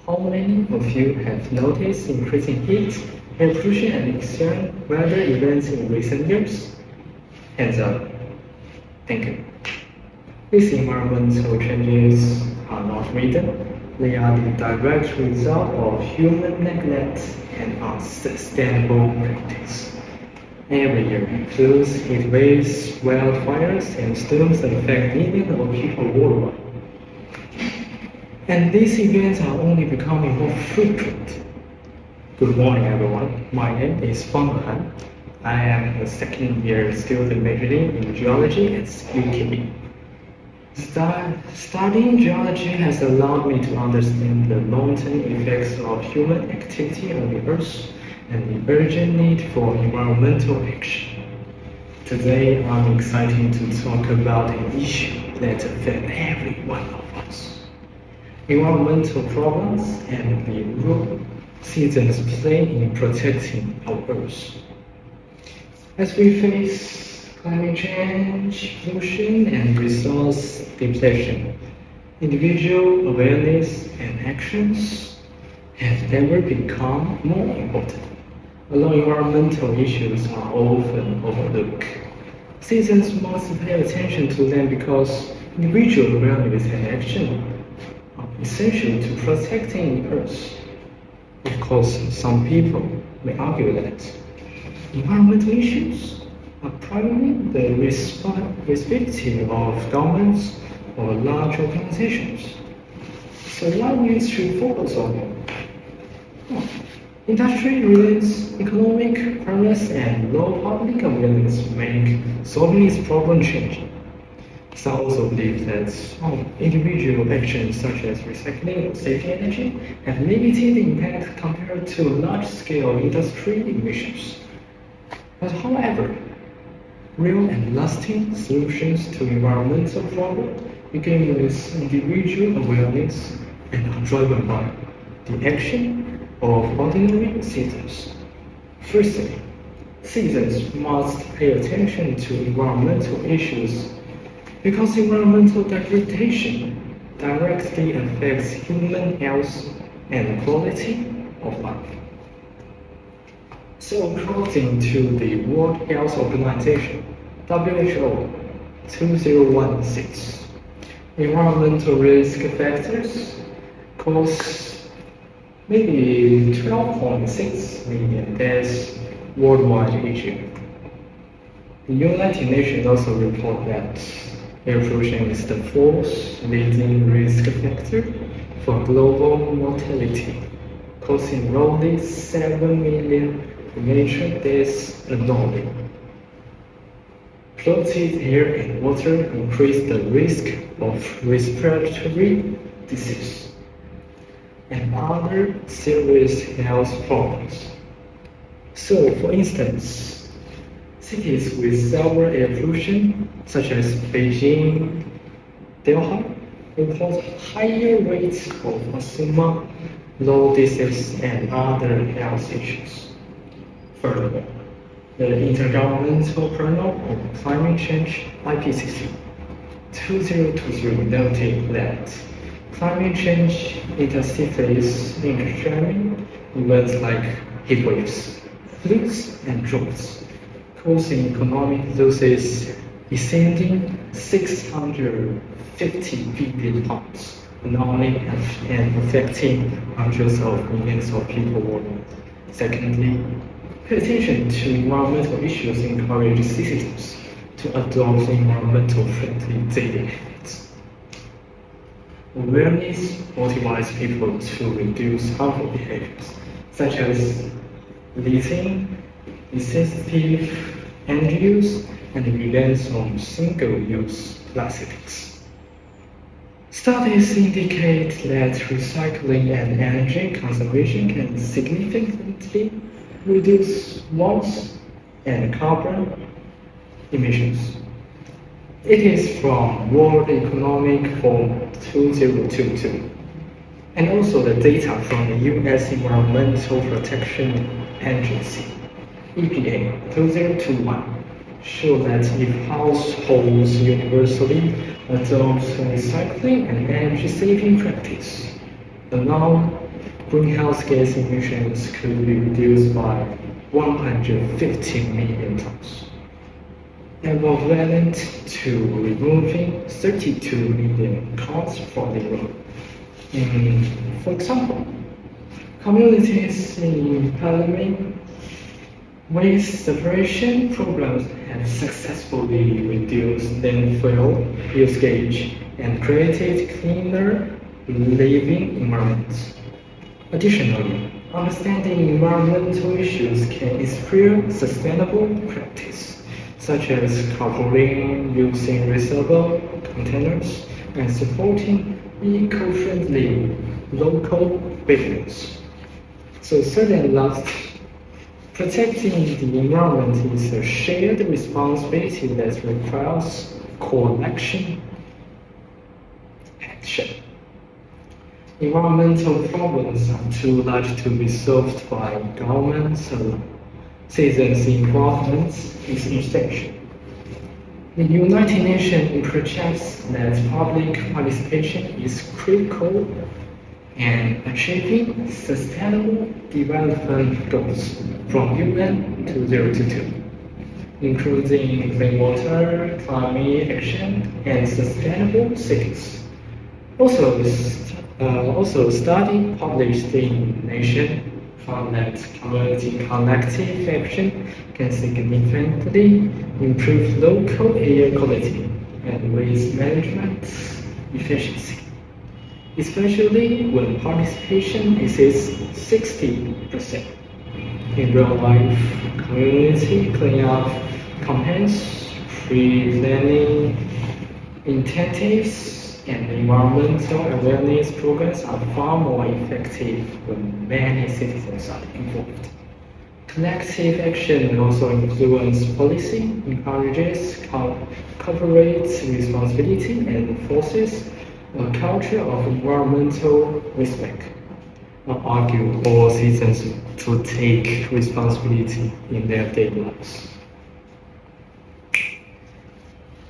How many of you have noticed increasing heat, air pollution, and extreme weather events in recent years? Hands up. Thank you. These environmental changes are not random. They are the direct result of human neglect and unsustainable practice. Every year, floods, heat waves, wildfires, and storms affect millions of people worldwide. And these events are only becoming more frequent. Good morning, everyone. My name is HEHAN. I am a second-year student majoring in geology at UKB. Studying geology has allowed me to understand the long-term effects of human activity on the Earth and the urgent need for environmental action. Today, I'm excited to talk about an issue that affects every one of us. Environmental problems and the role seasons play in protecting our Earth. As we face climate change, pollution, and resource depletion, individual awareness and actions have never become more important. Although environmental issues are often overlooked, citizens must pay attention to them because individual awareness and action are essential to protecting the Earth. Of course, some people may argue that environmental issues are primarily the responsibility of governments or large organizations. So why we should focus on them? Industry relates economic progress and low public awareness make solving this problem challenging. Some also believe that individual actions such as recycling or saving energy have limited impact compared to large-scale industry emissions. But however, real and lasting solutions to environmental problems begin with individual awareness and are driven by the action of ordinary citizens. Firstly, citizens must pay attention to environmental issues because environmental degradation directly affects human health and quality of life. So according to the World Health Organization, WHO 2016, environmental risk factors cause maybe 12.6 million deaths worldwide each year. The United Nations also report that air pollution is the fourth leading risk factor for global mortality, causing roughly 7 million premature deaths annually. Polluted air and water increase the risk of respiratory disease and other serious health problems. So, for instance, cities with severe air pollution, such as Beijing, Delhi, report higher rates of asthma, lung disease, and other health issues. Furthermore, the Intergovernmental Panel on Climate Change (IPCC) 2023 noted that climate change intensifies extreme events like heat waves, floods, and droughts, causing economic losses exceeding 650 billion pounds annually and affecting hundreds of millions of people worldwide. Secondly, pay attention to environmental issues encourage citizens to adopt environmental friendly daily habits. Awareness motivates people to reduce harmful behaviors, such as littering, excessive energy use, and reliance on single-use plastics. Studies indicate that recycling and energy conservation can significantly reduce waste and carbon emissions. It is from World Economic Forum 2022, and also the data from the U.S. Environmental Protection Agency, EPA 2021, show that if households universally adopt recycling and energy-saving practice, the greenhouse gas emissions could be reduced by 150 million tons, equivalent to removing 32 million cars from the road. For example, communities implementing waste separation programs have successfully reduced landfill usage and created cleaner living environments. Additionally, understanding environmental issues can inspire sustainable practice, such as carpooling, using reusable containers, and supporting eco-friendly local business. So third and last, protecting the environment is a shared responsibility that requires collection action. Environmental problems are too large to be solved by governments alone. Citizens' involvement is essential. The United Nations projects that public participation is critical in achieving sustainable development goals from UN 2022, including clean water, climate action, and sustainable cities. Also, study published in Nation found that community collective action can significantly improve local air quality and waste management efficiency, especially when participation exceeds 60%. In real life, community cleanup campaigns, pre-planning incentives, and environmental awareness programs are far more effective when many citizens are involved. Collective action also influences policy, encourages corporate responsibility, and fosters a culture of environmental respect. I argue all citizens to take responsibility in their daily lives.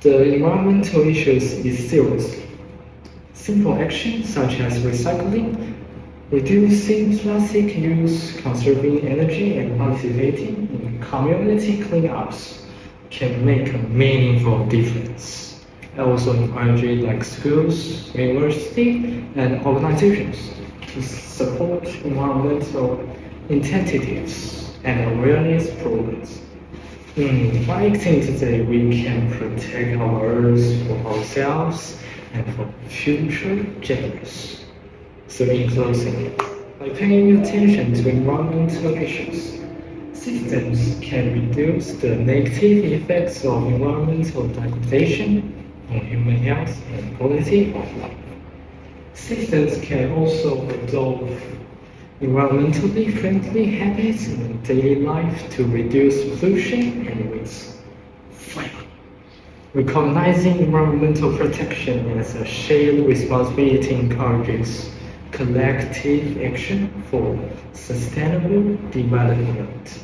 The environmental issues is serious. Simple actions such as recycling, reducing plastic use, conserving energy, and participating in community cleanups can make a meaningful difference. I also encourage like schools, universities, and organizations to support environmental initiatives and awareness programs. By acting today, we can protect our Earth for ourselves and for future generations. So in closing, by paying attention to environmental issues, citizens can reduce the negative effects of environmental degradation on human health and quality of life. Citizens can also adopt environmentally friendly habits in daily life to reduce pollution and waste. Finally, recognizing environmental protection as a shared responsibility encourages collective action for sustainable development.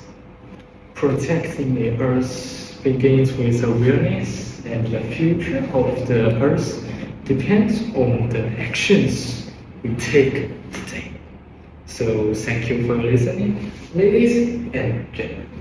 Protecting the Earth begins with awareness, and the future of the Earth depends on the actions we take today. So thank you for listening, ladies and gentlemen.